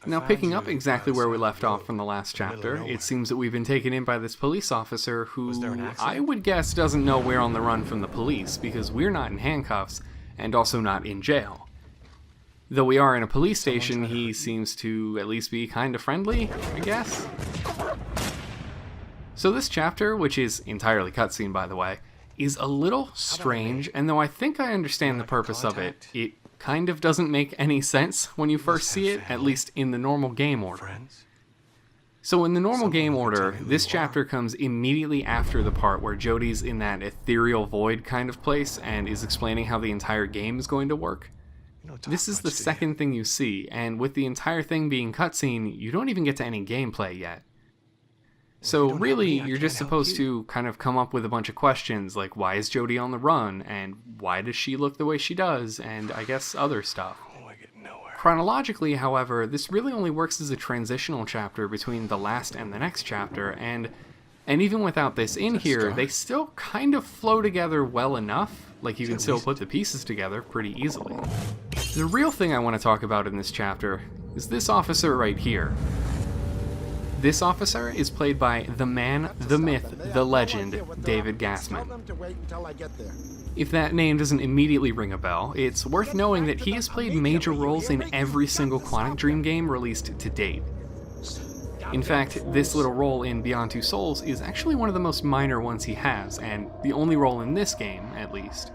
Now, picking up exactly where we left off from the last chapter, it seems that we've been taken in by this police officer who I would guess doesn't know we're on the run from the police, because we're not in handcuffs, and also not in jail. Though we are in a police station, he seems to at least be kind of friendly, I guess? So this chapter, which is entirely cutscene by the way, is a little strange, and though I think I understand the purpose of it, it kind of doesn't make any sense when you first see it, at least in the normal game order. So in the normal game order, this chapter comes immediately after the part where Jodie's in that ethereal void kind of place and is explaining how the entire game is going to work. This is the second thing you see, and with the entire thing being cutscene, you don't even get to any gameplay yet. So really, you're just supposed to kind of come up with a bunch of questions, like why is Jodie on the run, and why does she look the way she does, and I guess other stuff. Chronologically, however, this really only works as a transitional chapter between the last and the next chapter, and even without this in here, they still kind of flow together well enough, like you can still put the pieces together pretty easily. The real thing I want to talk about in this chapter is this officer right here. This officer is played by the man, the myth, the legend, David Gasman. If that name doesn't immediately ring a bell, it's worth knowing that he has played major roles in every single Quantic Dream game released to date. In fact, this little role in Beyond Two Souls is actually one of the most minor ones he has, and the only role in this game, at least.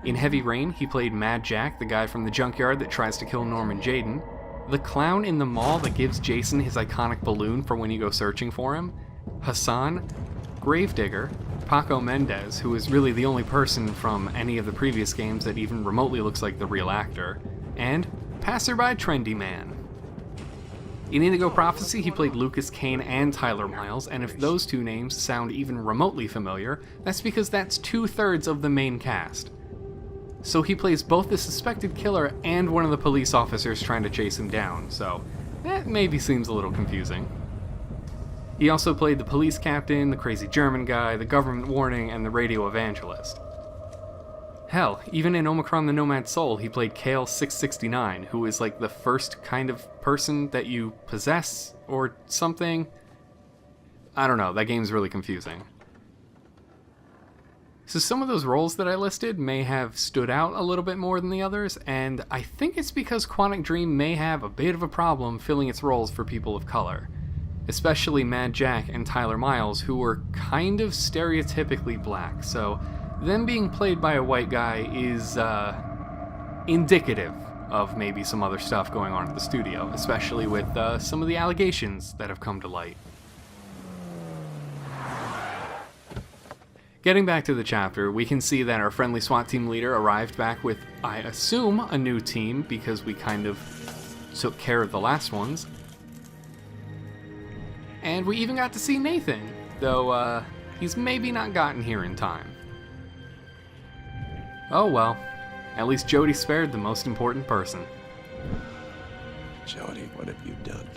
In Heavy Rain, he played Mad Jack, the guy from the junkyard that tries to kill Norman Jayden, the clown in the mall that gives Jason his iconic balloon for when you go searching for him, Hassan, Gravedigger, Paco Mendez, who is really the only person from any of the previous games that even remotely looks like the real actor, and Passerby Trendy Man. In Indigo Prophecy, he played Lucas Kane and Tyler Miles, and if those two names sound even remotely familiar, that's because that's 2/3 of the main cast. So he plays both the suspected killer and one of the police officers trying to chase him down, so that maybe seems a little confusing. He also played the police captain, the crazy German guy, the government warning, and the radio evangelist. Hell, even in Omicron the Nomad Soul, he played Kale 669, who is like the first kind of person that you possess, or something. I don't know, that game's really confusing. So some of those roles that I listed may have stood out a little bit more than the others, and I think it's because Quantic Dream may have a bit of a problem filling its roles for people of color. Especially Mad Jack and Tyler Miles, who were kind of stereotypically black, so them being played by a white guy is indicative of maybe some other stuff going on at the studio, especially with some of the allegations that have come to light. Getting back to the chapter, we can see that our friendly SWAT team leader arrived back with, I assume, a new team, because we kind of took care of the last ones. And we even got to see Nathan, though he's maybe not gotten here in time. Oh well, at least Jodie spared the most important person. Jodie, what have you done?